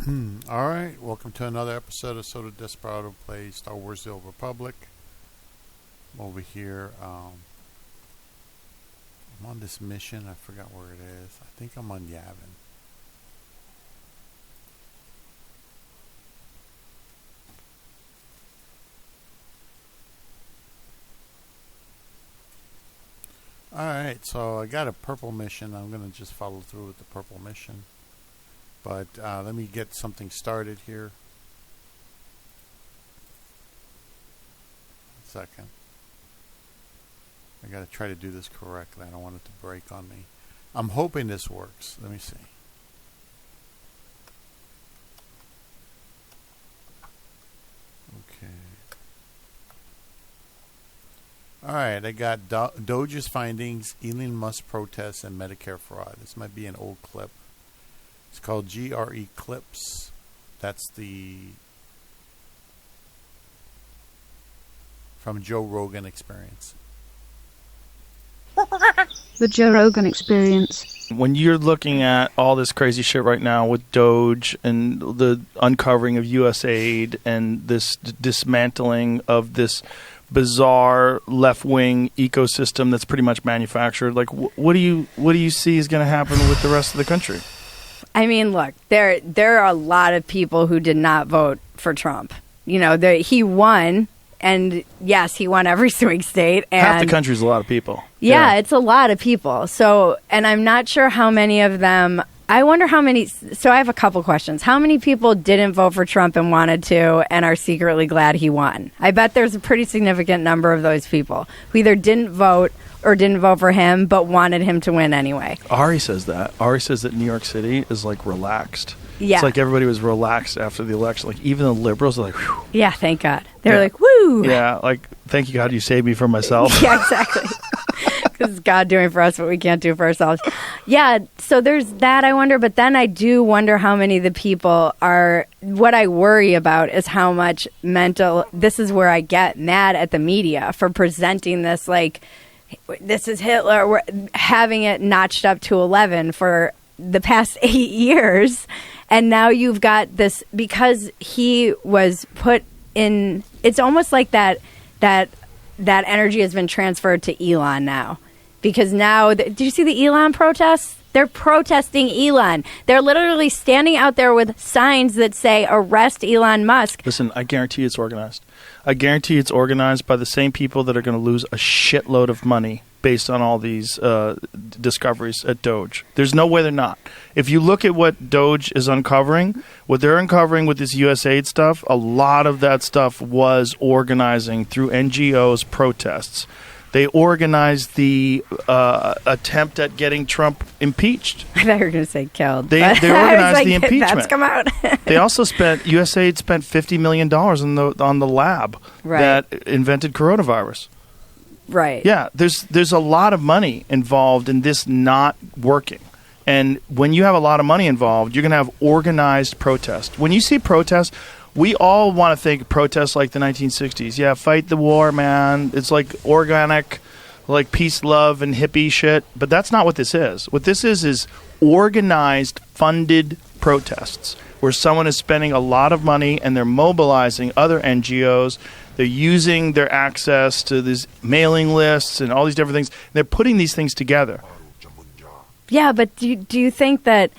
All right, welcome to another episode of Soto Desperado Plays Star Wars The Old Republic. I'm over here. I'm on this mission. I forgot where it is. I think I'm on Yavin. Alright, so I got a purple mission. I'm going to just follow through with the purple mission. But let me get something started here. 1 second. I got to try to do this correctly. I don't want it to break on me. I'm hoping this works. Let me see. Okay. Alright, I got DOGE's findings, Elon Musk protests, and Medicare fraud. This might be an old clip. It's called GRE Clips. That's from Joe Rogan Experience. The Joe Rogan Experience. When you're looking at all this crazy shit right now with DOGE and the uncovering of US aid and this dismantling of this bizarre left-wing ecosystem that's pretty much manufactured, like what do you see is going to happen with the rest of the country? I mean, look, there are a lot of people who did not vote for Trump. You know, he won, and yes, he won every swing state. And half the country's a lot of people. Yeah, it's a lot of people. So, and I'm not sure how many of them. I wonder how many. So I have a couple questions. How many people didn't vote for Trump and wanted to and are secretly glad he won? I bet there's a pretty significant number of those people who either didn't vote or didn't vote for him but wanted him to win anyway. Ari says that. Ari says that New York City is like relaxed. Yeah. It's like everybody was relaxed after the election. Like even the liberals are like, whew. Yeah, thank God. They're like, woo. Yeah, like, thank you, God, you saved me from myself. Yeah, exactly. Because God doing for us what we can't do for ourselves. Yeah, so there's that, I wonder. But then I do wonder how many of the people are, what I worry about is how much mental, this is where I get mad at the media for presenting this like, this is Hitler. We're having it notched up to 11 for the past 8 years. And now you've got this, because he was put in, it's almost like that energy has been transferred to Elon now. Because now, did you see the Elon protests? They're protesting Elon. They're literally standing out there with signs that say, arrest Elon Musk. Listen, I guarantee it's organized. I guarantee it's organized by the same people that are going to lose a shitload of money based on all these discoveries at DOGE. There's no way they're not. If you look at what DOGE is uncovering, what they're uncovering with this USAID stuff, a lot of that stuff was organizing through NGOs protests. They organized the attempt at getting Trump impeached. I thought you were going to say killed. They organized the impeachment. That's come out. They also USAID spent $50 million on the lab that invented coronavirus. Right. Yeah, there's a lot of money involved in this not working. And when you have a lot of money involved, you're going to have organized protest. When you see protests, we all want to think protests like the 1960s. Yeah, fight the war, man. It's like organic, like peace, love, and hippie shit. But that's not what this is. What this is organized, funded protests where someone is spending a lot of money and they're mobilizing other NGOs. They're using their access to these mailing lists and all these different things. They're putting these things together. Yeah, but do you think that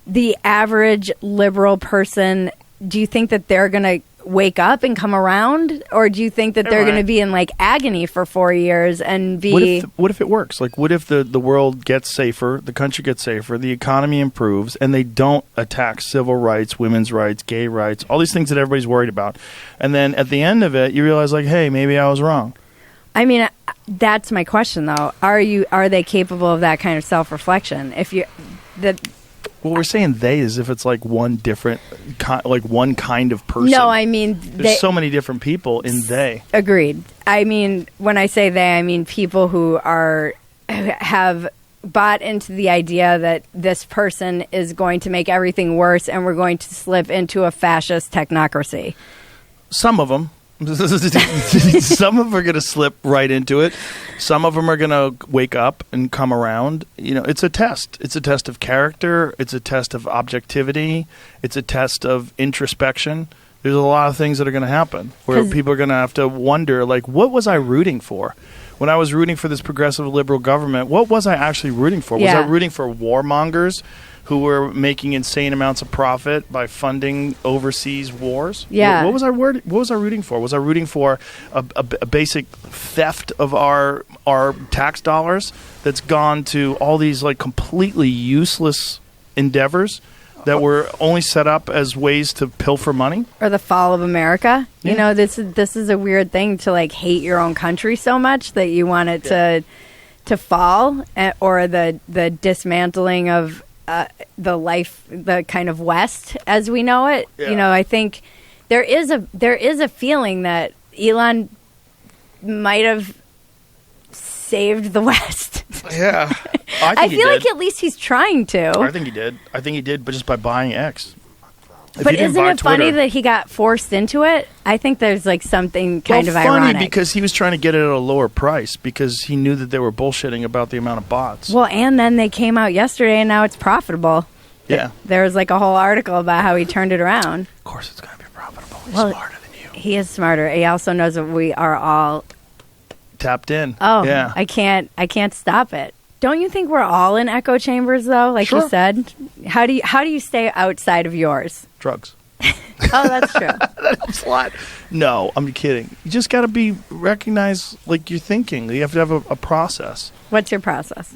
the average liberal person, do you think that they're going to wake up and come around? Or do you think that they're going to be in like agony for 4 years and be... What if it works? Like, what if the world gets safer, the country gets safer, the economy improves, and they don't attack civil rights, women's rights, gay rights, all these things that everybody's worried about. And then at the end of it, you realize like, hey, maybe I was wrong. I mean, that's my question though. Are they capable of that kind of self-reflection? Well, we're saying they as if it's like one different, like one kind of person. No, I mean... There's so many different people in they. Agreed. I mean, when I say they, I mean people who have bought into the idea that this person is going to make everything worse and we're going to slip into a fascist technocracy. Some of them. Some of them are going to slip right into it. Some of them are going to wake up and come around. It's a test. It's a test of character. It's a test of objectivity. It's a test of introspection. There's a lot of things that are going to happen where people are going to have to wonder, like, what was I rooting for? When I was rooting for this progressive liberal government, what was I actually rooting for? Was I rooting for warmongers who were making insane amounts of profit by funding overseas wars? Yeah. What was I rooting for? Was I rooting for a basic theft of our tax dollars that's gone to all these like completely useless endeavors that were only set up as ways to pilfer money? Or the fall of America. Yeah. This is a weird thing to like hate your own country so much that you want it to fall, or the dismantling of the kind of West as we know it. Yeah. I think there is a feeling that Elon might have saved the West. Yeah. I feel like at least he's trying to. I think he did, but just by buying X. But isn't it funny that he got forced into it? I think there's like something kind of ironic. Funny because he was trying to get it at a lower price because he knew that they were bullshitting about the amount of bots. Well, and then they came out yesterday and now it's profitable. Yeah. There was like a whole article about how he turned it around. Of course it's going to be profitable. He's smarter than you. He is smarter. He also knows that we are all tapped in. Oh, yeah. I can't stop it. Don't you think we're all in echo chambers though, like Sure. you said? How do you stay outside of yours? Drugs. Oh, that's true. That helps a lot. No, I'm kidding. You just got to be recognized like you're thinking. You have to have a process. What's your process?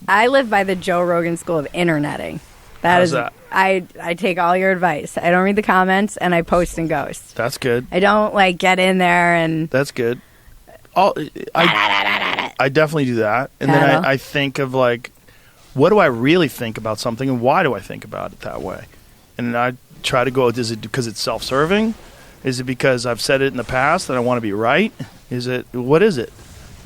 I live by the Joe Rogan school of interneting. How's that? I take all your advice. I don't read the comments and I post and ghost. That's good. I don't like get in there and That's good. I definitely do that. And then I think of like, what do I really think about something and why do I think about it that way? And I try to go, is it because it's self-serving? Is it because I've said it in the past and I want to be right? What is it?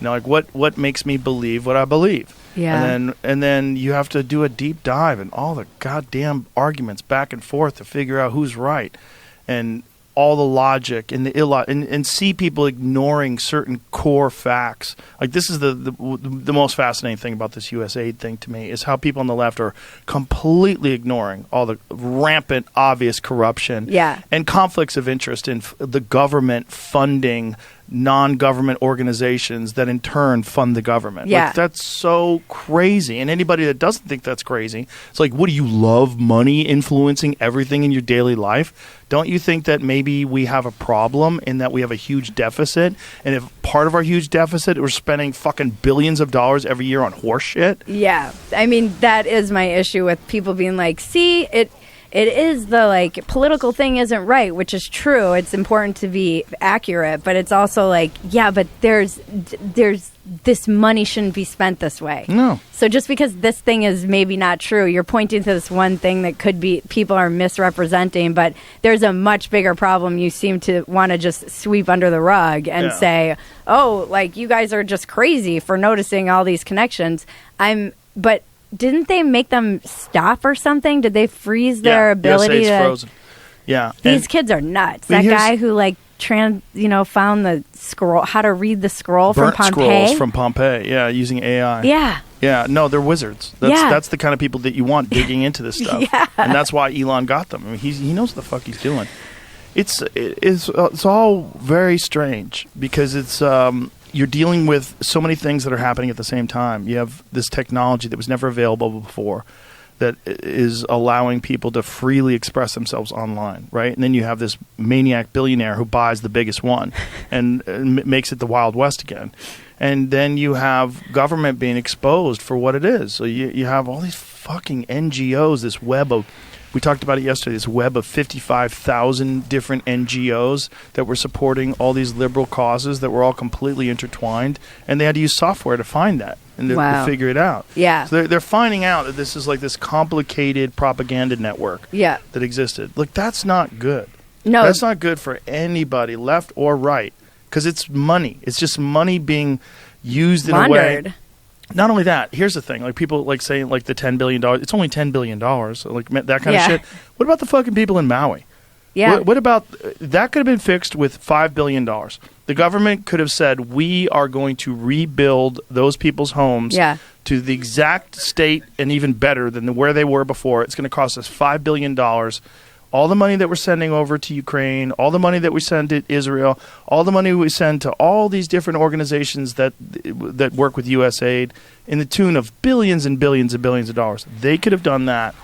Like what makes me believe what I believe? Yeah. And then you have to do a deep dive and all the goddamn arguments back and forth to figure out who's right. And all the logic and the and see people ignoring certain core facts. Like this is the most fascinating thing about this USAID thing to me is how people on the left are completely ignoring all the rampant, obvious corruption and conflicts of interest in the government funding non-government organizations that in turn fund the government. Yeah. Like, that's so crazy. And anybody that doesn't think that's crazy, it's like, what do you love money influencing everything in your daily life? Don't you think that maybe we have a problem in that we have a huge deficit? And if part of our huge deficit, we're spending fucking billions of dollars every year on horse shit? Yeah. I mean, that is my issue with people being like, see, it is the like political thing isn't right, which is true. It's important to be accurate, but it's also like, yeah, but there's this money shouldn't be spent this way. No. So just because this thing is maybe not true, you're pointing to this one thing that could be people are misrepresenting, but there's a much bigger problem you seem to want to just sweep under the rug and say, oh, like you guys are just crazy for noticing all these connections. But didn't they make them stop or something? Did they freeze their ability to? Frozen. Yeah. These kids are nuts. That guy who like found the scroll, how to read the scroll from Pompeii. Scrolls from Pompeii. Yeah, using AI. Yeah. Yeah. No, they're wizards. That's the kind of people that you want digging into this stuff. Yeah. And that's why Elon got them. I mean, he knows what the fuck he's doing. It's all very strange because it's you're dealing with so many things that are happening at the same time. You have this technology that was never available before that is allowing people to freely express themselves online, right? And then you have this maniac billionaire who buys the biggest one and makes it the Wild West again. And then you have government being exposed for what it is. So you have all these fucking NGOs, this web of, we talked about it yesterday, this web of 55,000 different NGOs that were supporting all these liberal causes that were all completely intertwined. And they had to use software to find that and to figure it out. Yeah. So they're finding out that this is like this complicated propaganda network that existed. Look, that's not good. No. That's not good for anybody, left or right, because it's money. It's just money being used in a way. Not only that, here's the thing. Like people like saying like the $10 billion, it's only $10 billion. So like that kind of shit. What about the fucking people in Maui? Yeah. What about that? Could have been fixed with $5 billion. The government could have said, we are going to rebuild those people's homes to the exact state and even better than where they were before. It's going to cost us $5 billion. All the money that we're sending over to Ukraine, all the money that we send to Israel, all the money we send to all these different organizations that work with USAID in the tune of billions and billions and billions of dollars. They could have done that.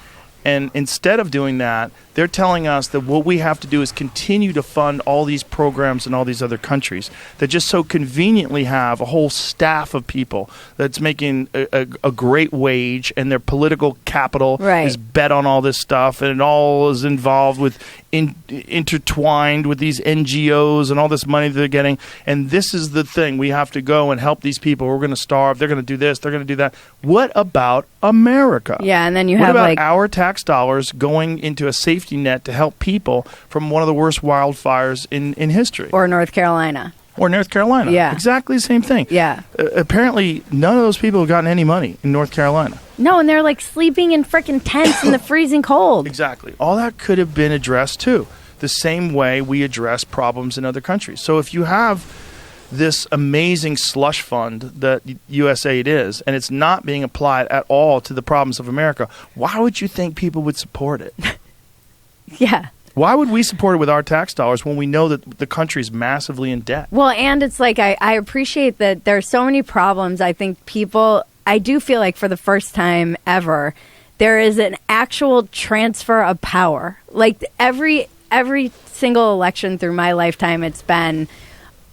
And instead of doing that, they're telling us that what we have to do is continue to fund all these programs in all these other countries that just so conveniently have a whole staff of people that's making a great wage, and their political capital is bet on all this stuff, and it all is involved with intertwined with these NGOs and all this money that they're getting. And this is the thing. We have to go and help these people. We're going to starve. They're going to do this. They're going to do that. What about America? Yeah, and then you what have about our tax dollars going into a safety net to help people from one of the worst wildfires in history? Or North Carolina. Or North Carolina. Yeah. Exactly the same thing. Yeah. Apparently, none of those people have gotten any money in North Carolina. No, and they're like sleeping in frickin' tents in the freezing cold. Exactly. All that could have been addressed too, the same way we address problems in other countries. So if you have this amazing slush fund that USAID is, and it's not being applied at all to the problems of America, why would you think people would support it? Yeah. Why would we support it with our tax dollars when we know that the country's massively in debt? Well, and it's like I appreciate that there are so many problems. I think I do feel like for the first time ever, there is an actual transfer of power. Like every single election through my lifetime,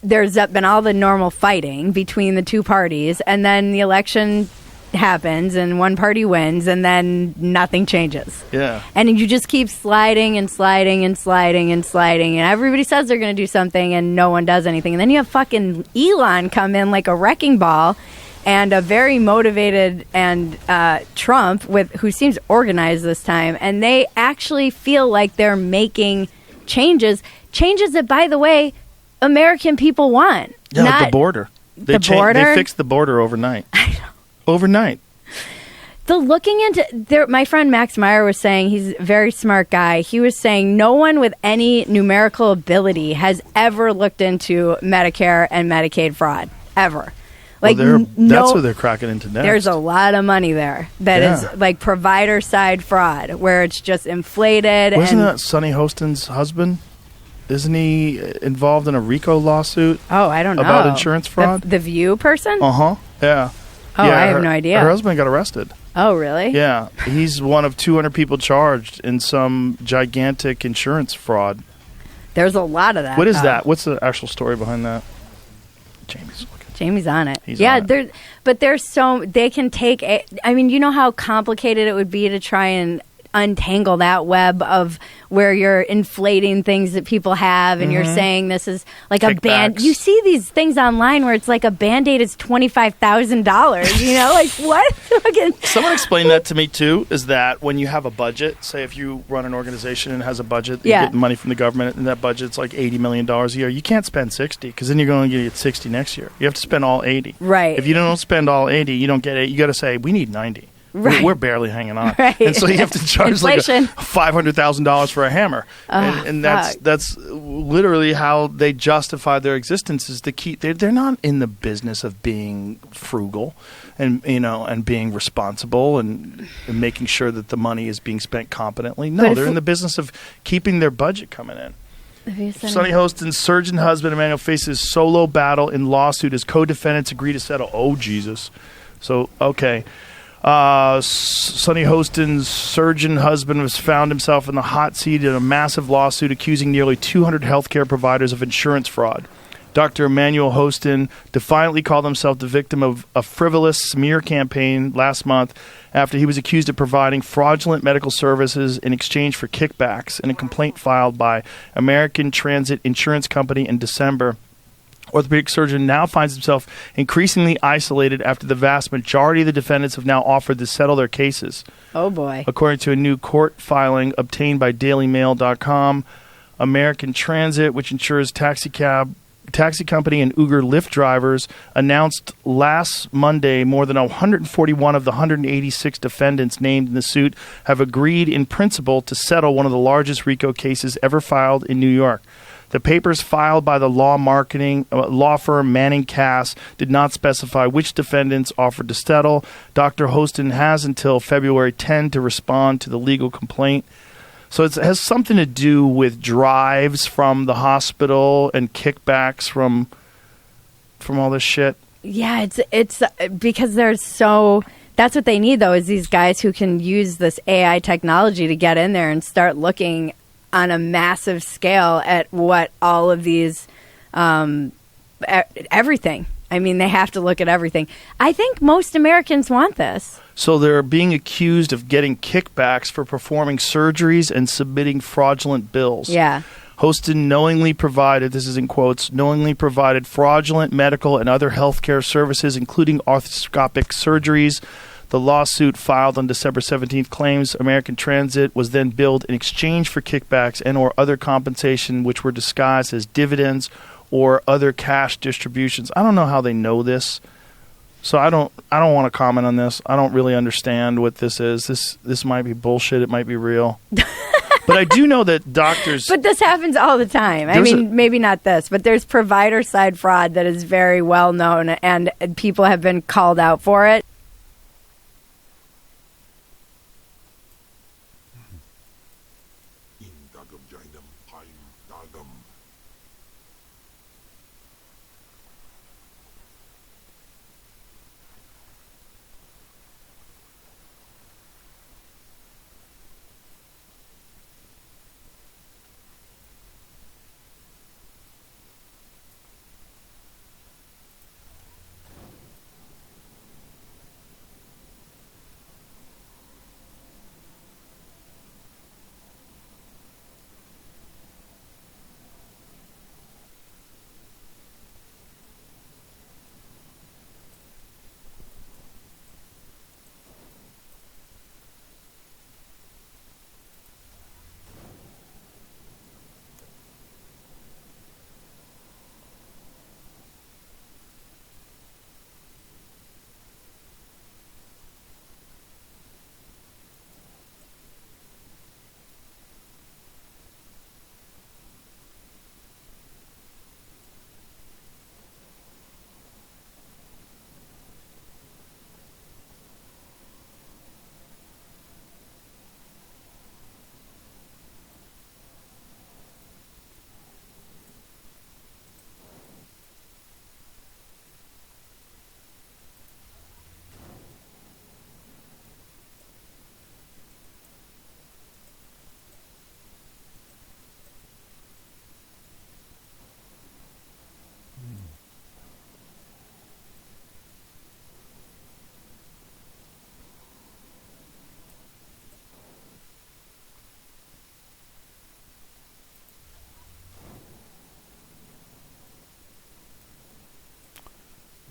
there's been all the normal fighting between the two parties, and then the election happens and one party wins, and then nothing changes. Yeah. And you just keep sliding and sliding and sliding and sliding, and everybody says they're going to do something and no one does anything. And then you have fucking Elon come in like a wrecking ball, and a very motivated and Trump who seems organized this time, and they actually feel like they're making changes that, by the way, American people want. Yeah, like the border. They fixed the border overnight. I know. Overnight. The looking into my friend Max Meyer was saying, he's a very smart guy. He was saying no one with any numerical ability has ever looked into Medicare and Medicaid fraud ever. Like, that's what they're cracking into next. There's a lot of money there that is like provider side fraud, where it's just inflated. Wasn't that Sonny Hostin's husband? Isn't he involved in a RICO lawsuit? Oh, I don't know. About insurance fraud? The View person? Uh-huh. Yeah. Oh, yeah, I have no idea. Her husband got arrested. Oh, really? Yeah. He's one of 200 people charged in some gigantic insurance fraud. There's a lot of that. What is that? What's the actual story behind that? Jamie's on it. He's on it. But they can take I mean, you know how complicated it would be to try and untangle that web of where you're inflating things that people have, and you're saying this is like a band. You see these things online where it's like a Band-Aid is $25,000. You know, like what? Someone explained that to me too. Is that when you have a budget, say if you run an organization and it has a budget, you get money from the government, and that budget's like $80 million a year. You can't spend 60 because then you're going to get 60 next year. You have to spend all 80. Right. If you don't spend all 80, you don't get it. You got to say we need 90. Right. We're barely hanging on, right. And so you have to charge Inflation. like $500,000 for a hammer, and that's literally how they justify their existence. Is the key? They're not in the business of being frugal, and and being responsible and making sure that the money is being spent competently. No, they're in the business of keeping their budget coming in. Sonny Hostin's surgeon husband Emmanuel faces solo battle in lawsuit as co-defendants agree to settle. Oh Jesus! So okay. Sonny Hostin's surgeon husband has found himself in the hot seat in a massive lawsuit accusing nearly 200 healthcare providers of insurance fraud. Dr. Emmanuel Hostin defiantly called himself the victim of a frivolous smear campaign last month after he was accused of providing fraudulent medical services in exchange for kickbacks in a complaint filed by American Transit Insurance Company in December. Orthopedic surgeon now finds himself increasingly isolated after the vast majority of the defendants have now offered to settle their cases. Oh, boy. According to a new court filing obtained by DailyMail.com, American Transit, which insures taxicab taxi company and Uber Lyft drivers announced last Monday more than 141 of the 186 defendants named in the suit have agreed in principle to settle one of the largest RICO cases ever filed in New York. The papers filed by the law firm Manning Cass did not specify which defendants offered to settle. Dr. Hostin has until February 10 to respond to the legal complaint. So it has something to do with drives from the hospital and kickbacks from all this shit. Yeah, it's because that's what they need, though, is these guys who can use this AI technology to get in there and start looking on a massive scale at what all of these, everything. I mean, they have to look at everything. I think most Americans want this. So they're being accused of getting kickbacks for performing surgeries and submitting fraudulent bills. Yeah. Hostin knowingly provided, this is in quotes, knowingly provided fraudulent medical and other healthcare services, including arthroscopic surgeries. The lawsuit filed on December 17th claims American Transit was then billed in exchange for kickbacks and or other compensation which were disguised as dividends or other cash distributions. I don't know how they know this. So I don't want to comment on this. I don't really understand what this is. This might be bullshit. It might be real. But I do know that doctors... But this happens all the time. I mean, maybe not this, but there's provider side fraud that is very well known, and people have been called out for it.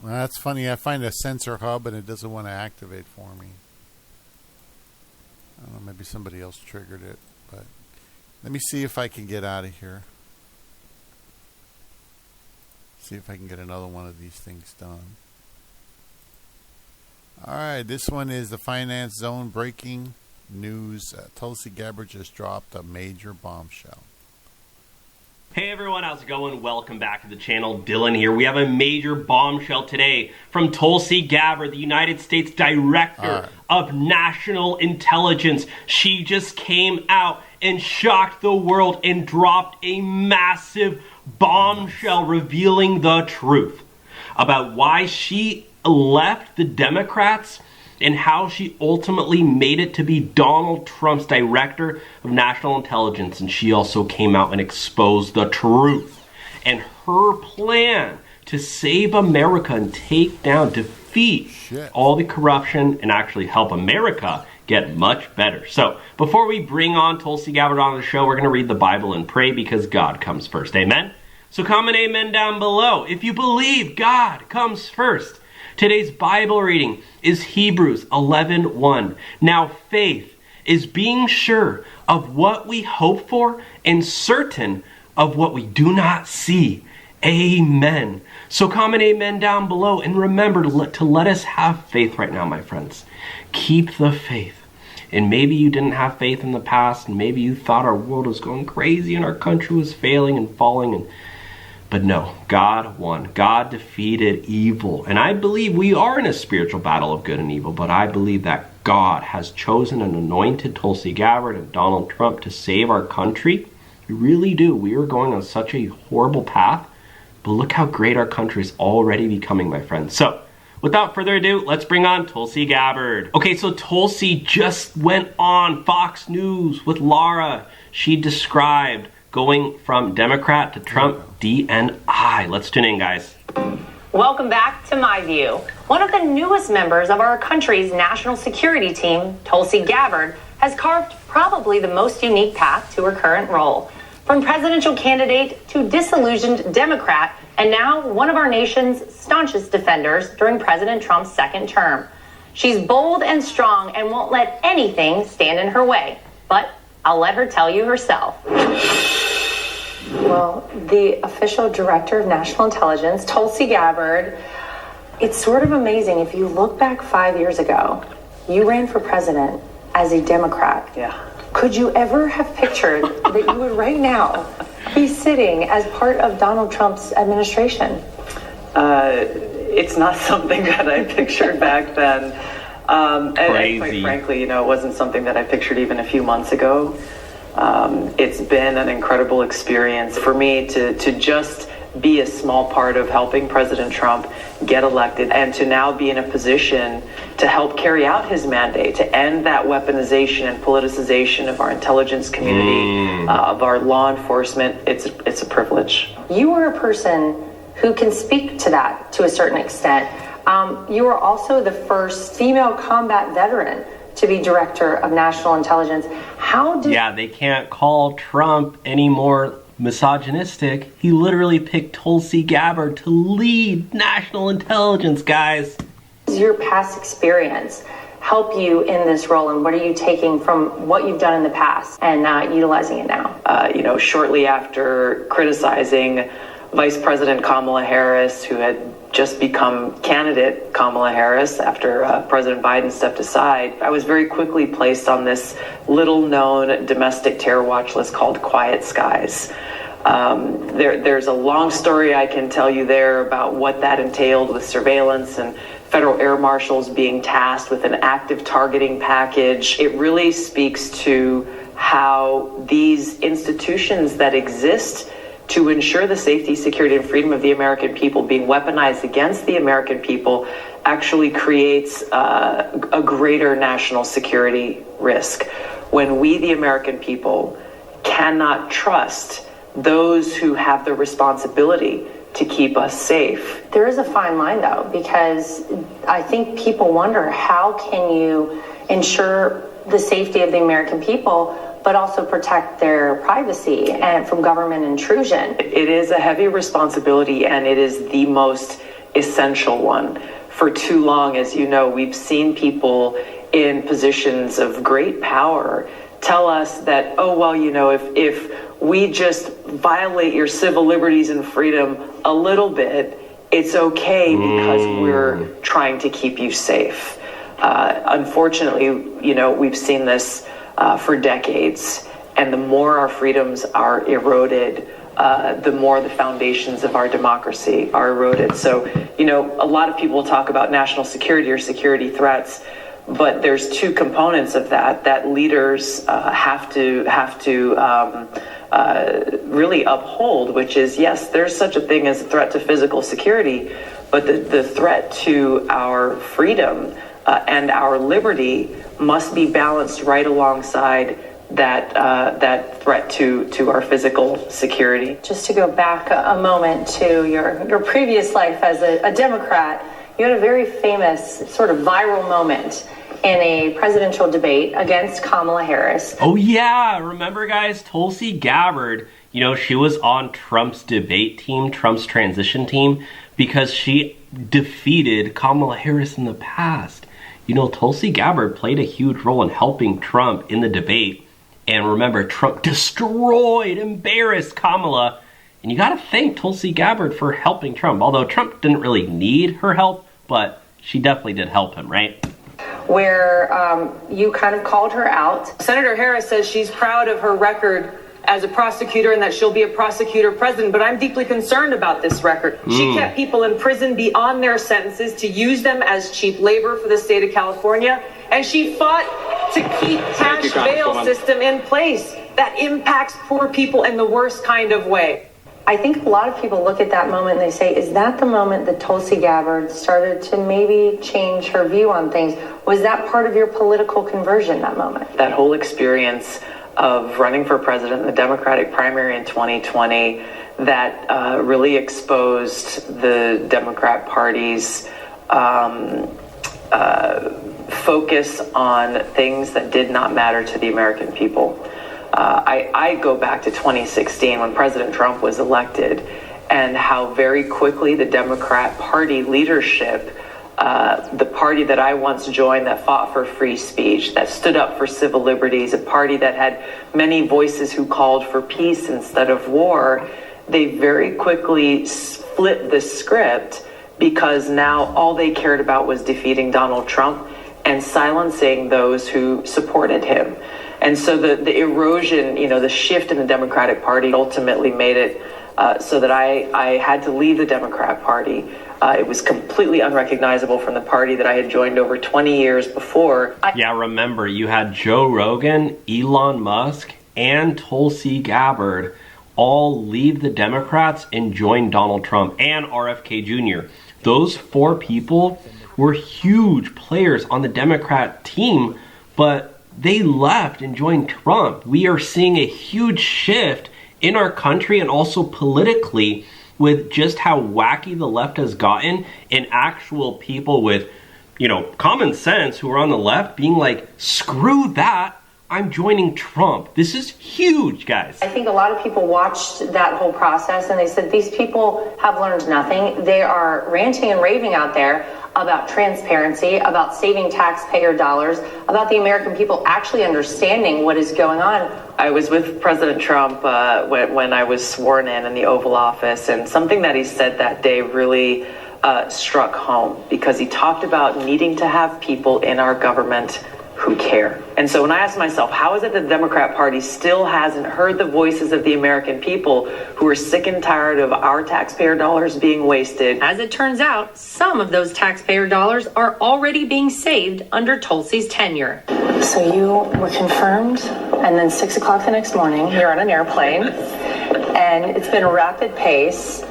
Well, that's funny. I find a sensor hub and it doesn't want to activate for me. I don't know. Maybe somebody else triggered it. But let me see if I can get out of here. See if I can get another one of these things done. All right. This one is the finance zone breaking news. Tulsi Gabbard just dropped a major bombshell. Hey everyone, how's it going? Welcome back to the channel. Dylan here. We have a major bombshell today from Tulsi Gabbard, the United States Director of National Intelligence. She just came out and shocked the world and dropped a massive bombshell revealing the truth about why she left the Democrats and how she ultimately made it to be Donald Trump's Director of National Intelligence. And she also came out and exposed the truth and her plan to save America and take down, defeat all the corruption and actually help America get much better. So before we bring on Tulsi Gabbard on the show, we're going to read the Bible and pray because God comes first. Amen? So comment amen down below if you believe God comes first. Today's Bible reading is Hebrews 11:1. Now faith is being sure of what we hope for and certain of what we do not see. Amen. So comment amen down below. And remember to let us have faith right now, my friends. Keep the faith. And maybe you didn't have faith in the past, and maybe you thought our world was going crazy and our country was failing and falling. But no, God won. God defeated evil. And I believe we are in a spiritual battle of good and evil, but I believe that God has chosen and anointed Tulsi Gabbard and Donald Trump to save our country. We really do. We are going on such a horrible path, but look how great our country is already becoming, my friends. So, without further ado, let's bring on Tulsi Gabbard. Okay, so Tulsi just went on Fox News with Laura. She described going from Democrat to Trump DNI. Let's tune in, guys. Welcome back to My View. One of the newest members of our country's national security team, Tulsi Gabbard, has carved probably the most unique path to her current role. From presidential candidate to disillusioned Democrat, and now one of our nation's staunchest defenders during President Trump's second term. She's bold and strong and won't let anything stand in her way. But I'll let her tell you herself. Well, the official director of national intelligence, Tulsi Gabbard, it's sort of amazing. If you look back 5 years ago, you ran for president as a Democrat. Yeah. Could you ever have pictured that you would right now be sitting as part of Donald Trump's administration? It's not something that I pictured back then. And quite frankly, it wasn't something that I pictured even a few months ago. It's been an incredible experience for me to just be a small part of helping President Trump get elected and to now be in a position to help carry out his mandate, to end that weaponization and politicization of our intelligence community, of our law enforcement. It's a privilege. You are a person who can speak to that to a certain extent. You are also the first female combat veteran to be director of national intelligence. Yeah, they can't call Trump any more misogynistic. He literally picked Tulsi Gabbard to lead national intelligence, guys. Does your past experience help you in this role, and what are you taking from what you've done in the past and utilizing it now? Shortly after criticizing Vice President Kamala Harris, who had just become candidate Kamala Harris after President Biden stepped aside, I was very quickly placed on this little-known domestic terror watch list called Quiet Skies. There's a long story I can tell you there about what that entailed with surveillance and federal air marshals being tasked with an active targeting package. It really speaks to how these institutions that exist to ensure the safety, security, and freedom of the American people being weaponized against the American people actually creates a greater national security risk. When we, the American people, cannot trust those who have the responsibility to keep us safe. There is a fine line, though, because I think people wonder, how can you ensure the safety of the American people but also protect their privacy and from government intrusion? It is a heavy responsibility, and it is the most essential one. For too long, as you know, we've seen people in positions of great power tell us that, oh, well, if we just violate your civil liberties and freedom a little bit, it's okay because we're trying to keep you safe. Unfortunately, we've seen this for decades, and the more our freedoms are eroded, the more the foundations of our democracy are eroded. So, a lot of people talk about national security or security threats, but there's two components of that leaders have to really uphold, which is, yes, there's such a thing as a threat to physical security, but the threat to our freedom and our liberty must be balanced right alongside that threat to our physical security. Just to go back a moment to your previous life as a Democrat, you had a very famous sort of viral moment in a presidential debate against Kamala Harris. Oh yeah, remember guys, Tulsi Gabbard, she was on Trump's debate team, Trump's transition team, because she defeated Kamala Harris in the past. Tulsi Gabbard played a huge role in helping Trump in the debate. And remember, Trump embarrassed Kamala, And you got to thank Tulsi Gabbard for helping Trump. Although Trump didn't really need her help, but she definitely did help him, right? Where you kind of called her out. Senator Harris says she's proud of her record as a prosecutor and that she'll be a prosecutor president, but I'm deeply concerned about this record. She kept people in prison beyond their sentences to use them as cheap labor for the state of California, and she fought to keep cash bail system in place that impacts poor people in the worst kind of way. I think a lot of people look at that moment and they say, is that the moment that Tulsi Gabbard started to maybe change her view on things? Was that part of your political conversion, that moment? That whole experience of running for president in the Democratic primary in 2020 that really exposed the Democrat Party's focus on things that did not matter to the American people. I go back to 2016 when President Trump was elected and how very quickly the Democrat Party leadership, the party that I once joined that fought for free speech, that stood up for civil liberties, a party that had many voices who called for peace instead of war, they very quickly flipped the script because now all they cared about was defeating Donald Trump and silencing those who supported him. And so the erosion, the shift in the Democratic Party ultimately made it so that I had to leave the Democrat Party. It was completely unrecognizable from the party that I had joined over 20 years before. Yeah, remember, you had Joe Rogan, Elon Musk, and Tulsi Gabbard all leave the Democrats and join Donald Trump and RFK Jr. Those four people were huge players on the Democrat team, but they left and joined Trump. We are seeing a huge shift in our country and also politically with just how wacky the left has gotten, and actual people with, common sense who are on the left being like, screw that, I'm joining Trump. This is huge, guys. I think a lot of people watched that whole process and they said, these people have learned nothing. They are ranting and raving out there about transparency, about saving taxpayer dollars, about the American people actually understanding what is going on. I was with President Trump when I was sworn in the Oval Office, and something that he said that day really struck home because he talked about needing to have people in our government who care. And so when I asked myself, how is it that the Democrat Party still hasn't heard the voices of the American people who are sick and tired of our taxpayer dollars being wasted? As it turns out, some of those taxpayer dollars are already being saved under Tulsi's tenure. So you were confirmed, and then 6 o'clock the next morning, you're on an airplane, and it's been a rapid pace.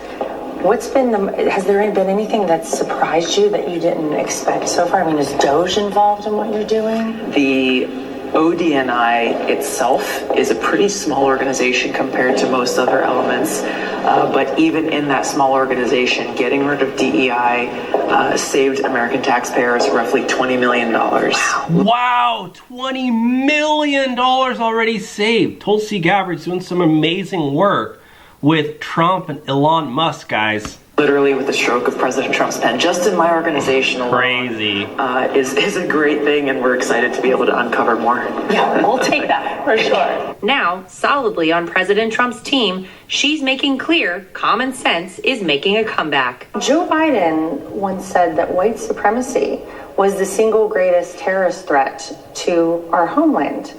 Has there been anything that surprised you that you didn't expect so far? I mean, is DOGE involved in what you're doing? The ODNI itself is a pretty small organization compared to most other elements, but even in that small organization, getting rid of DEI saved American taxpayers roughly $20 million. Wow, $20 million already saved. Tulsi Gabbard's doing some amazing work with Trump and Elon Musk, guys. Literally with the stroke of President Trump's pen, just in my organization alone, crazy is a great thing, and we're excited to be able to uncover more. Yeah, we'll take that for sure. Now, solidly on President Trump's team, she's making clear common sense is making a comeback. Joe Biden once said that white supremacy was the single greatest terrorist threat to our homeland.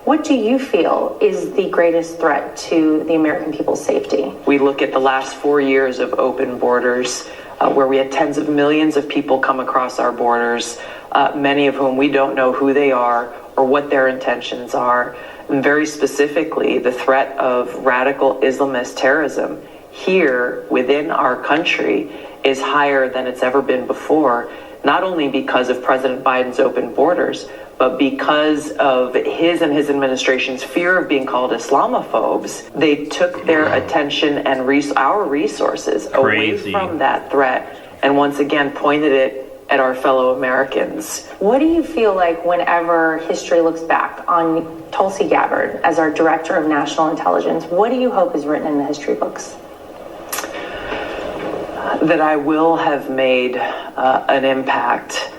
What do you feel is the greatest threat to the American people's safety? We look at the last 4 years of open borders, where we had tens of millions of people come across our borders, many of whom we don't know who they are or what their intentions are. And very specifically, the threat of radical Islamist terrorism here within our country is higher than it's ever been before, not only because of President Biden's open borders, but because of his and his administration's fear of being called Islamophobes. They took their attention and our resources away from that threat and once again pointed it at our fellow Americans. What do you feel like whenever history looks back on Tulsi Gabbard as our Director of National Intelligence? What do you hope is written in the history books? That I will have made an impact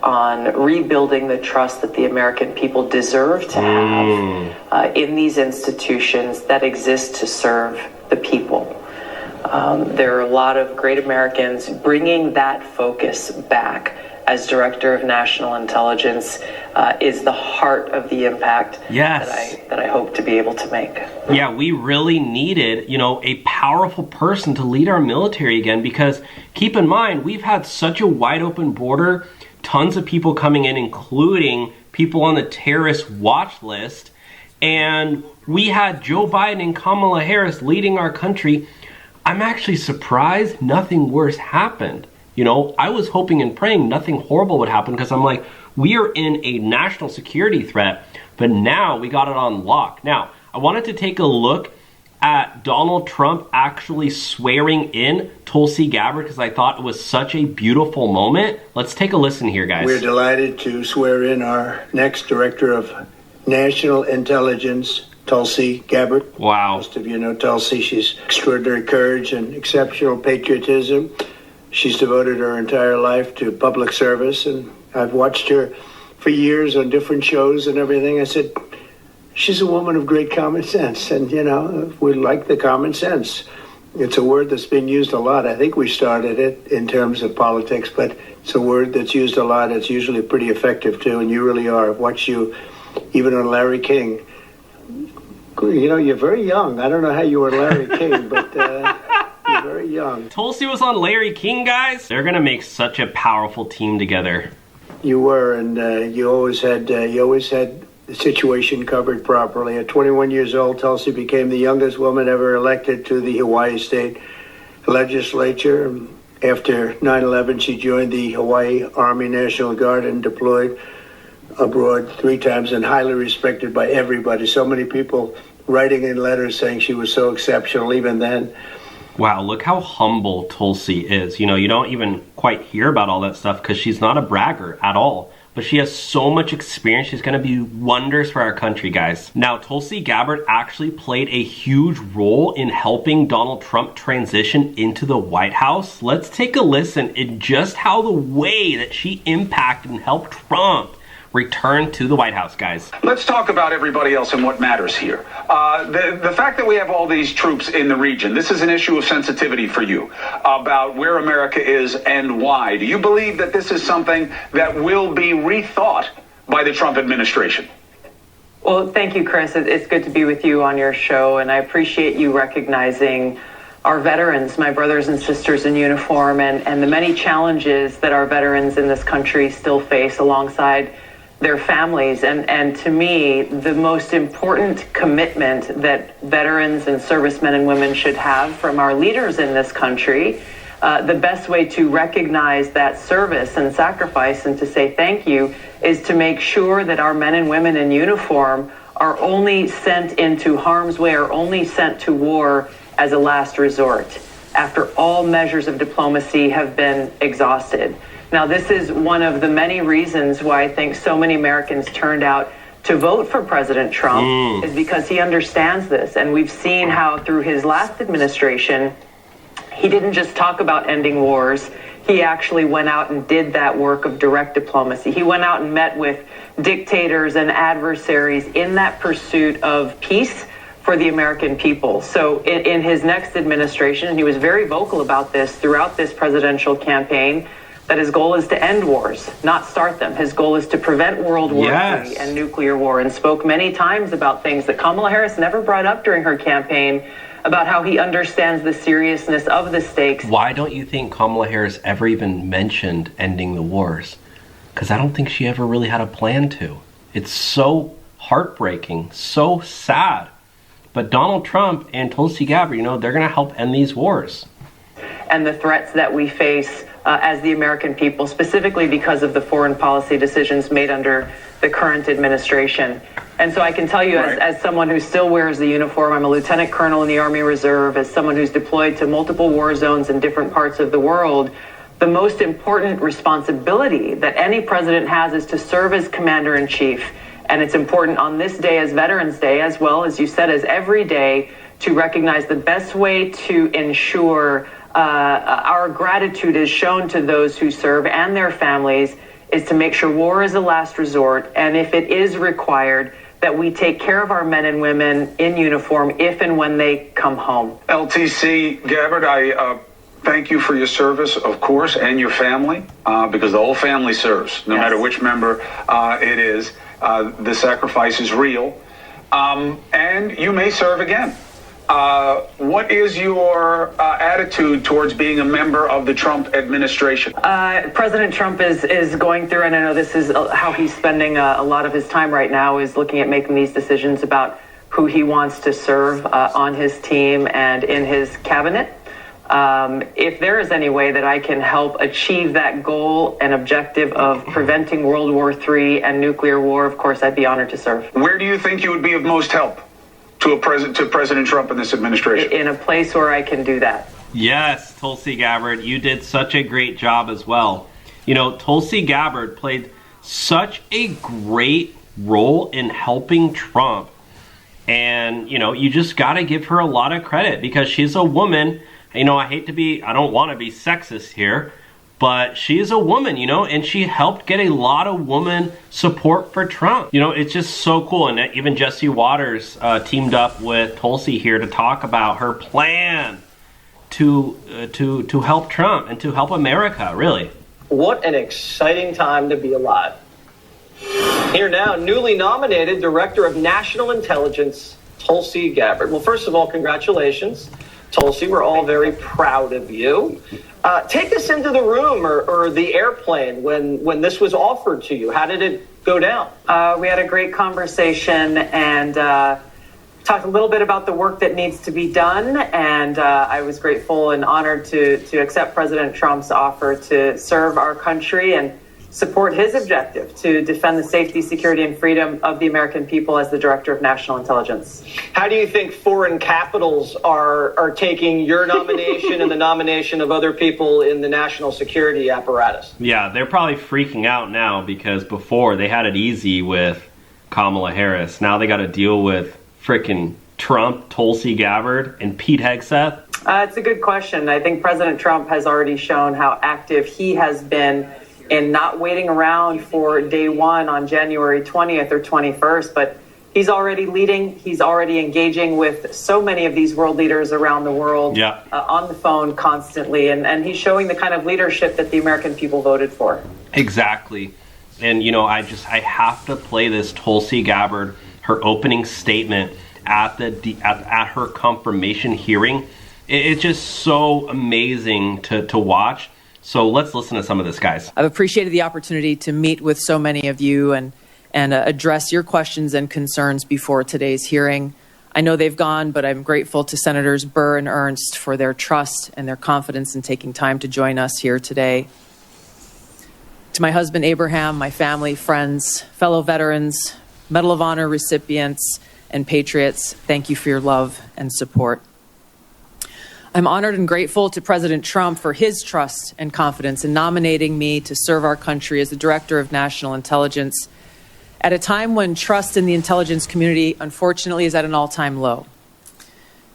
on rebuilding the trust that the American people deserve to have in these institutions that exist to serve the people. There are a lot of great Americans. Bringing that focus back as Director of National Intelligence is the heart of the impact that I hope to be able to make. Yeah, we really needed, a powerful person to lead our military again, because keep in mind, we've had such a wide open border, tons of people coming in, including people on the terrorist watch list, and we had Joe Biden and Kamala Harris leading our country. I'm actually surprised nothing worse happened. I was hoping and praying nothing horrible would happen, because I'm like, we are in a national security threat, but now we got it on lock. Now, I wanted to take a look at Donald Trump actually swearing in Tulsi Gabbard, because I thought it was such a beautiful moment. Let's take a listen here, guys. We're delighted to swear in our next Director of National Intelligence, Tulsi Gabbard. Wow. Most of you know Tulsi. She's extraordinary courage and exceptional patriotism. She's devoted her entire life to public service, and I've watched her for years on different shows and everything. I said, she's a woman of great common sense, and, we like the common sense. It's a word that's been used a lot. I think we started it in terms of politics, but it's a word that's used a lot. It's usually pretty effective, too, and you really are. I've watched you, even on Larry King. You're very young. I don't know how you were Larry King, but... You're very young. Tulsi was on Larry King, guys. They're gonna make such a powerful team together. You were, and you always had the situation covered properly. At 21 years old, Tulsi became the youngest woman ever elected to the Hawaii State Legislature. After 9/11, she joined the Hawaii Army National Guard and deployed abroad 3 times, and highly respected by everybody. So many people writing in letters saying she was so exceptional even then. Wow, look how humble Tulsi is. You don't even quite hear about all that stuff because she's not a bragger at all. But she has so much experience. She's going to be wonders for our country, guys. Now, Tulsi Gabbard actually played a huge role in helping Donald Trump transition into the White House. Let's take a listen in just how the way that she impacted and helped Trump return to the White House, guys. Let's talk about everybody else and what matters here. The fact that we have all these troops in the region, this is an issue of sensitivity for you about where America is and why. Do you believe that this is something that will be rethought by the Trump administration? Well, thank you, Chris. It's good to be with you on your show, and I appreciate you recognizing our veterans, my brothers and sisters in uniform, and the many challenges that our veterans in this country still face alongside their families. And to me, the most important commitment that veterans and servicemen and women should have from our leaders in this country, the best way to recognize that service and sacrifice and to say thank you is to make sure that our men and women in uniform are only sent into harm's way, or only sent to war as a last resort, after all measures of diplomacy have been exhausted. Now, this is one of the many reasons why I think so many Americans turned out to vote for President Trump, is because he understands this. And we've seen how through his last administration, he didn't just talk about ending wars. He actually went out and did that work of direct diplomacy. He went out and met with dictators and adversaries in that pursuit of peace for the American people. So in his next administration, and he was very vocal about this throughout this presidential campaign, that his goal is to end wars, not start them. His goal is to prevent World War III and nuclear war, and spoke many times about things that Kamala Harris never brought up during her campaign, about how he understands the seriousness of the stakes. Why don't you think Kamala Harris ever even mentioned ending the wars? Because I don't think she ever really had a plan to. It's so heartbreaking, so sad. But Donald Trump and Tulsi Gabbard, they're going to help end these wars. And the threats that we face as the American people, specifically because of the foreign policy decisions made under the current administration. And so I can tell you, as someone who still wears the uniform, I'm a lieutenant colonel in the Army Reserve, as someone who's deployed to multiple war zones in different parts of the world, the most important responsibility that any president has is to serve as commander-in-chief. And it's important on this day as Veterans Day, as well as you said, as every day, to recognize the best way to ensure our gratitude is shown to those who serve and their families is to make sure war is a last resort, and if it is required, that we take care of our men and women in uniform if and when they come home. LTC, Gabbard, I thank you for your service, of course, and your family, because the whole family serves, no matter which member it is. The sacrifice is real, and you may serve again. What is your attitude towards being a member of the Trump administration? President Trump is going through, and I know this is how he's spending a lot of his time right now, is looking at making these decisions about who he wants to serve on his team and in his cabinet. If there is any way that I can help achieve that goal and objective of preventing World War III and nuclear war, of course, I'd be honored to serve. Where do you think you would be of most help to President Trump and this administration? In a place where I can do that. Yes, Tulsi Gabbard, you did such a great job as well. You know, Tulsi Gabbard played such a great role in helping Trump. And, you know, you just got to give her a lot of credit because she's a woman. You know, I don't want to be sexist here, but she is a woman, you know, and she helped get a lot of woman support for Trump. You know, it's just so cool. And even Jesse Waters teamed up with Tulsi here to talk about her plan to help Trump and to help America, really. What an exciting time to be alive. Here now, newly nominated Director of National Intelligence, Tulsi Gabbard. Well, first of all, congratulations, Tulsi. We're all very proud of you. Take us into the room or the airplane when this was offered to you. How did it go down? We had a great conversation and talked a little bit about the work that needs to be done. And I was grateful and honored to accept President Trump's offer to serve our country and support his objective to defend the safety, security, and freedom of the American people as the Director of National Intelligence. How do you think foreign capitals are taking your nomination and the nomination of other people in the national security apparatus? Yeah, they're probably freaking out now because before they had it easy with Kamala Harris. Now they got to deal with frickin' Trump, Tulsi Gabbard, and Pete Hegseth. It's a good question. I think President Trump has already shown how active he has been in not waiting around for day one on January 20th or 21st, but he's already leading. He's already engaging with so many of these world leaders around the world on the phone constantly. And he's showing the kind of leadership that the American people voted for. Exactly. And, you know, I have to play this Tulsi Gabbard, her opening statement at her confirmation hearing. It's just so amazing to watch. So let's listen to some of this, guys. I've appreciated the opportunity to meet with so many of you and address your questions and concerns before today's hearing. I know they've gone, but I'm grateful to Senators Burr and Ernst for their trust and their confidence in taking time to join us here today. To my husband, Abraham, my family, friends, fellow veterans, Medal of Honor recipients, and patriots, thank you for your love and support. I'm honored and grateful to President Trump for his trust and confidence in nominating me to serve our country as the Director of National Intelligence at a time when trust in the intelligence community, unfortunately, is at an all-time low.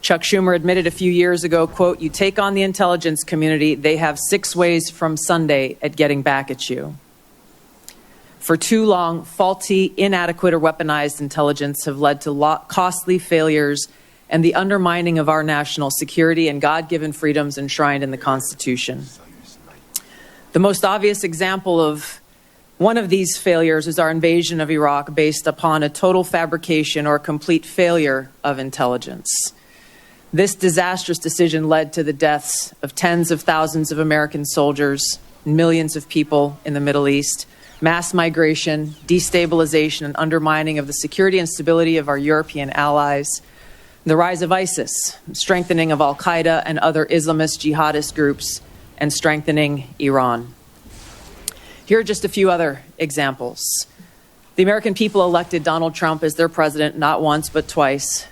Chuck Schumer admitted a few years ago, quote, "You take on the intelligence community, they have 6 ways from Sunday at getting back at you." For too long, faulty, inadequate, or weaponized intelligence have led to costly failures and the undermining of our national security and God-given freedoms enshrined in the Constitution. The most obvious example of one of these failures is our invasion of Iraq based upon a total fabrication or complete failure of intelligence. This disastrous decision led to the deaths of tens of thousands of American soldiers, millions of people in the Middle East, mass migration, destabilization, and undermining of the security and stability of our European allies, the rise of ISIS, strengthening of al-Qaeda and other Islamist jihadist groups, and strengthening Iran. Here are just a few other examples. The American people elected Donald Trump as their president not once but twice,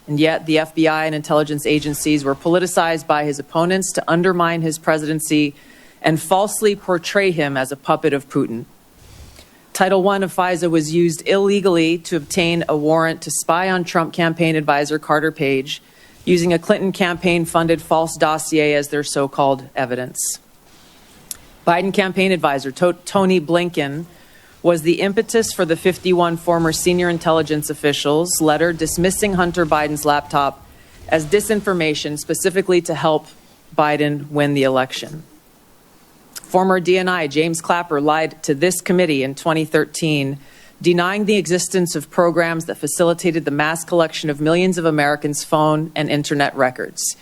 and yet the FBI and intelligence agencies were politicized by his opponents to undermine his presidency and falsely portray him as a puppet of Putin. Title I of FISA was used illegally to obtain a warrant to spy on Trump campaign advisor Carter Page, using a Clinton campaign-funded false dossier as their so-called evidence. Biden campaign advisor Tony Blinken was the impetus for the 51 former senior intelligence officials' letter dismissing Hunter Biden's laptop as disinformation specifically to help Biden win the election. Former DNI James Clapper lied to this committee in 2013, denying the existence of programs that facilitated the mass collection of millions of Americans' phone and internet records,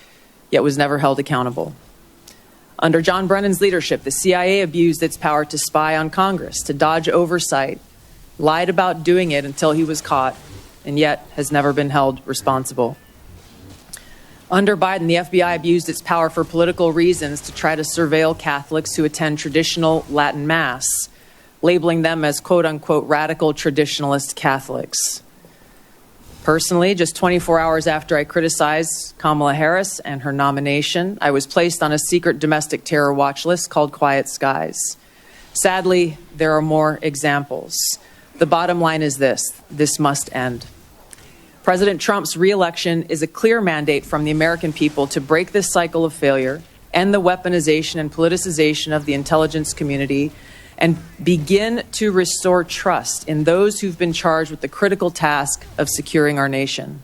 yet was never held accountable. Under John Brennan's leadership, the CIA abused its power to spy on Congress, to dodge oversight, lied about doing it until he was caught, and yet has never been held responsible. Under Biden, the FBI abused its power for political reasons to try to surveil Catholics who attend traditional Latin Mass, labeling them as quote-unquote radical traditionalist Catholics. Personally, just 24 hours after I criticized Kamala Harris and her nomination, I was placed on a secret domestic terror watch list called Quiet Skies. Sadly, there are more examples. The bottom line is this must end. President Trump's re-election is a clear mandate from the American people to break this cycle of failure, end the weaponization and politicization of the intelligence community, and begin to restore trust in those who've been charged with the critical task of securing our nation.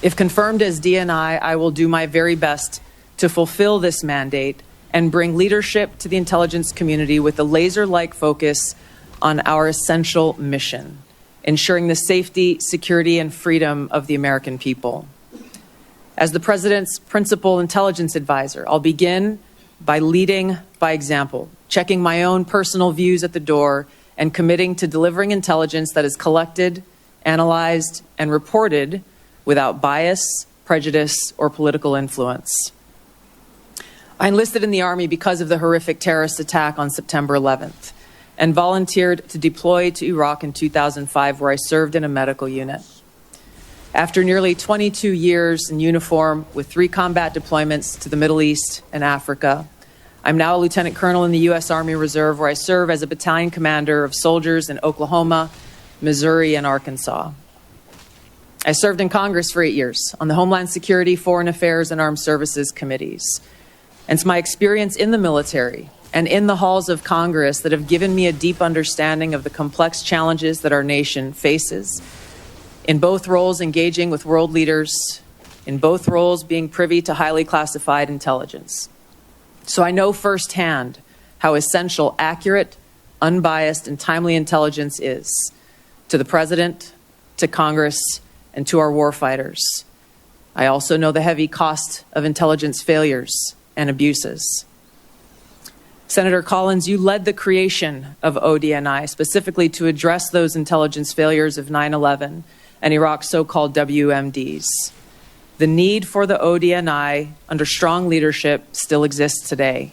If confirmed as DNI, I will do my very best to fulfill this mandate and bring leadership to the intelligence community with a laser-like focus on our essential mission, ensuring the safety, security, and freedom of the American people. As the President's principal intelligence advisor, I'll begin by leading by example, checking my own personal views at the door, and committing to delivering intelligence that is collected, analyzed, and reported without bias, prejudice, or political influence. I enlisted in the Army because of the horrific terrorist attack on September 11th and volunteered to deploy to Iraq in 2005, where I served in a medical unit. After nearly 22 years in uniform with 3 combat deployments to the Middle East and Africa, I'm now a lieutenant colonel in the U.S. Army Reserve, where I serve as a battalion commander of soldiers in Oklahoma, Missouri, and Arkansas. I served in Congress for 8 years on the Homeland Security, Foreign Affairs, and Armed Services committees. And it's my experience in the military and in the halls of Congress that have given me a deep understanding of the complex challenges that our nation faces, in both roles engaging with world leaders, in both roles being privy to highly classified intelligence. So I know firsthand how essential accurate, unbiased, and timely intelligence is to the President, to Congress, and to our warfighters. I also know the heavy cost of intelligence failures and abuses. Senator Collins, you led the creation of ODNI specifically to address those intelligence failures of 9/11 and Iraq's so-called WMDs. The need for the ODNI under strong leadership still exists today.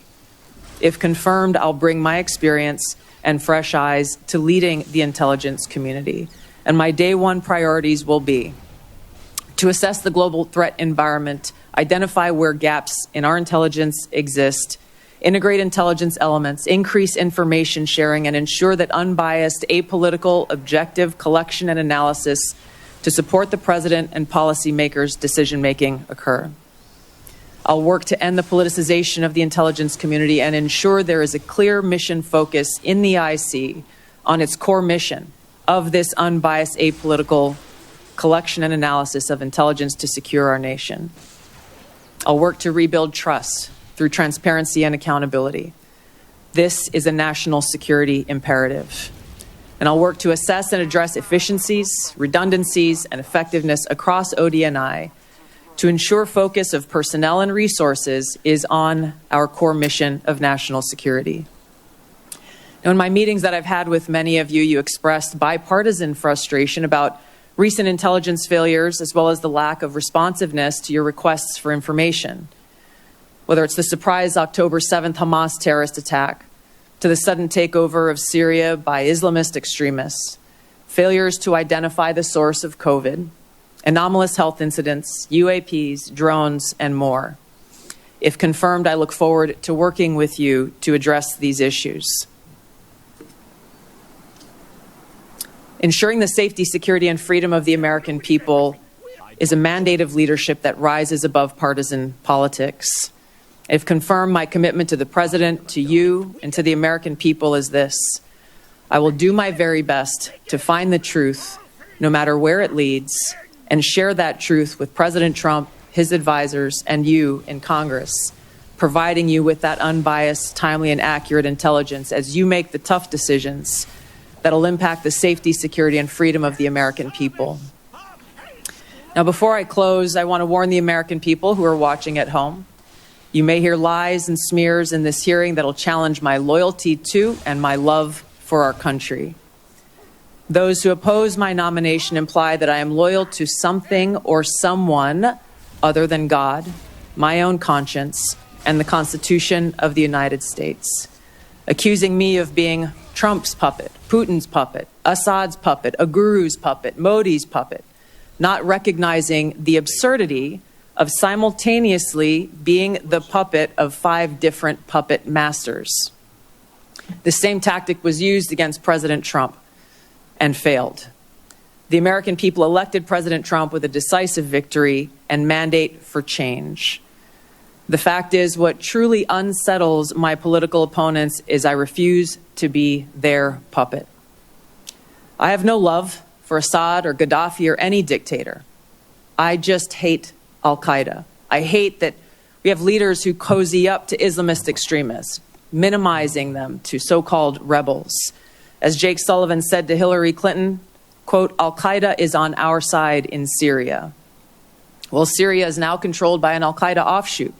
If confirmed, I'll bring my experience and fresh eyes to leading the intelligence community. And my day one priorities will be to assess the global threat environment, identify where gaps in our intelligence exist, integrate intelligence elements, increase information sharing, and ensure that unbiased, apolitical, objective collection and analysis to support the President and policymakers' decision-making occur. I'll work to end the politicization of the intelligence community and ensure there is a clear mission focus in the IC on its core mission of this unbiased, apolitical collection and analysis of intelligence to secure our nation. I'll work to rebuild trust through transparency and accountability. This is a national security imperative. And I'll work to assess and address efficiencies, redundancies, and effectiveness across ODNI to ensure focus of personnel and resources is on our core mission of national security. Now, in my meetings that I've had with many of you, you expressed bipartisan frustration about recent intelligence failures as well as the lack of responsiveness to your requests for information. Whether it's the surprise October 7th Hamas terrorist attack, to the sudden takeover of Syria by Islamist extremists, failures to identify the source of COVID, anomalous health incidents, UAPs, drones, and more. If confirmed, I look forward to working with you to address these issues. Ensuring the safety, security, and freedom of the American people is a mandate of leadership that rises above partisan politics. If confirmed, my commitment to the President, to you, and to the American people is this: I will do my very best to find the truth, no matter where it leads, and share that truth with President Trump, his advisors, and you in Congress, providing you with that unbiased, timely, and accurate intelligence as you make the tough decisions that'll impact the safety, security, and freedom of the American people. Now, before I close, I want to warn the American people who are watching at home. You may hear lies and smears in this hearing that'll challenge my loyalty to and my love for our country. Those who oppose my nomination imply that I am loyal to something or someone other than God, my own conscience, and the Constitution of the United States, accusing me of being Trump's puppet, Putin's puppet, Assad's puppet, a guru's puppet, Modi's puppet, not recognizing the absurdity of simultaneously being the puppet of 5 different puppet masters. The same tactic was used against President Trump and failed. The American people elected President Trump with a decisive victory and mandate for change. The fact is, what truly unsettles my political opponents is I refuse to be their puppet. I have no love for Assad or Gaddafi or any dictator. I just hate Al-Qaeda. I hate that we have leaders who cozy up to Islamist extremists, minimizing them to so-called rebels. As Jake Sullivan said to Hillary Clinton, quote, Al-Qaeda is on our side in Syria. Well, Syria is now controlled by an Al-Qaeda offshoot,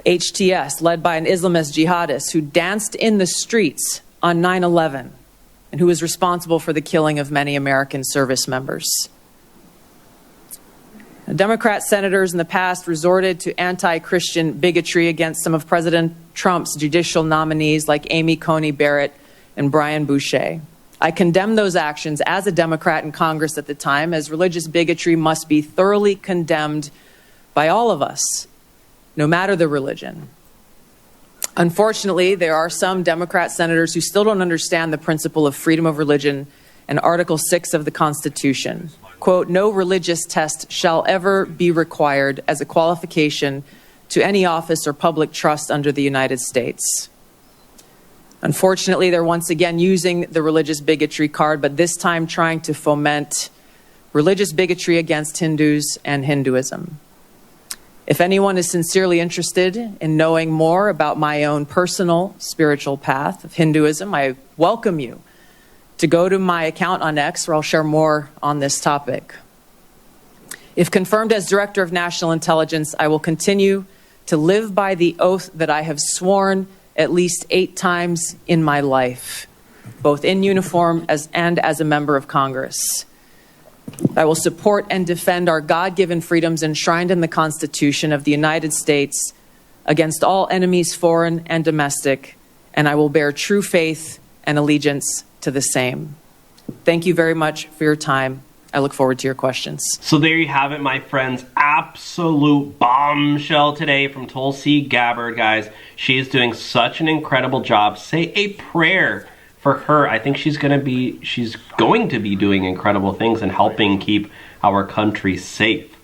HTS, led by an Islamist jihadist who danced in the streets on 9/11 and who was responsible for the killing of many American service members. Democrat senators in the past resorted to anti-Christian bigotry against some of President Trump's judicial nominees like Amy Coney Barrett and Brian Boucher. I condemned those actions as a Democrat in Congress at the time, as religious bigotry must be thoroughly condemned by all of us, no matter the religion. Unfortunately, there are some Democrat senators who still don't understand the principle of freedom of religion and Article 6 of the Constitution. Quote, no religious test shall ever be required as a qualification to any office or public trust under the United States. Unfortunately, they're once again using the religious bigotry card, but this time trying to foment religious bigotry against Hindus and Hinduism. If anyone is sincerely interested in knowing more about my own personal spiritual path of Hinduism, I welcome you to go to my account on X, where I'll share more on this topic. If confirmed as Director of National Intelligence, I will continue to live by the oath that I have sworn at least 8 times in my life, both in uniform and as a member of Congress. I will support and defend our God-given freedoms enshrined in the Constitution of the United States against all enemies, foreign and domestic, and I will bear true faith and allegiance to the same. Thank you very much for your time. I look forward to your questions. So there you have it, my friends. Absolute bombshell today from Tulsi Gabbard, guys. She is doing such an incredible job. Say a prayer for her. I think she's going to be doing incredible things and helping keep our country safe,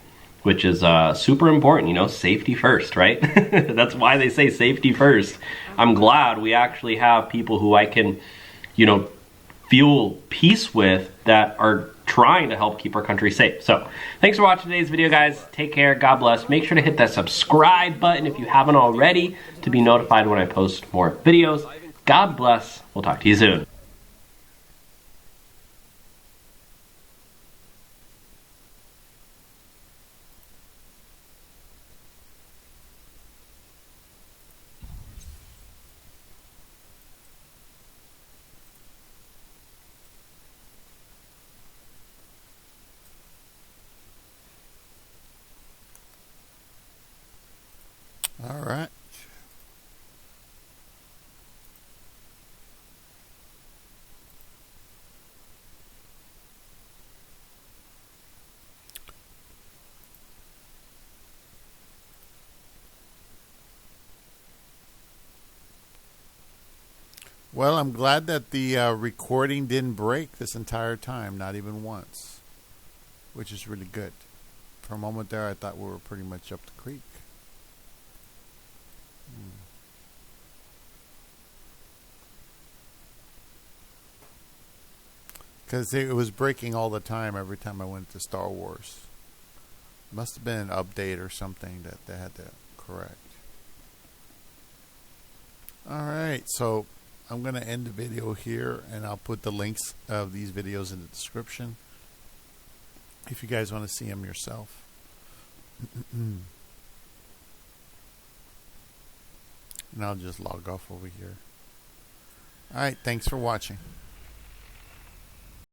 which is super important. You know, safety first, right? That's why they say safety first. I'm glad we actually have people who I can, you know, feel peace with that are trying to help keep our country safe. So thanks for watching today's video, guys. Take care. God bless. Make sure to hit that subscribe button if you haven't already to be notified when I post more videos. God bless. We'll talk to you soon. All right. Well, I'm glad that the recording didn't break this entire time, not even once, which is really good. For a moment there, I thought we were pretty much up the creek. Because it was breaking all the time every time I went to Star Wars. Must have been an update or something that they had to correct. Alright, so I'm going to end the video here, and I'll put the links of these videos in the description if you guys want to see them yourself. And I'll just log off over here. Alright, thanks for watching.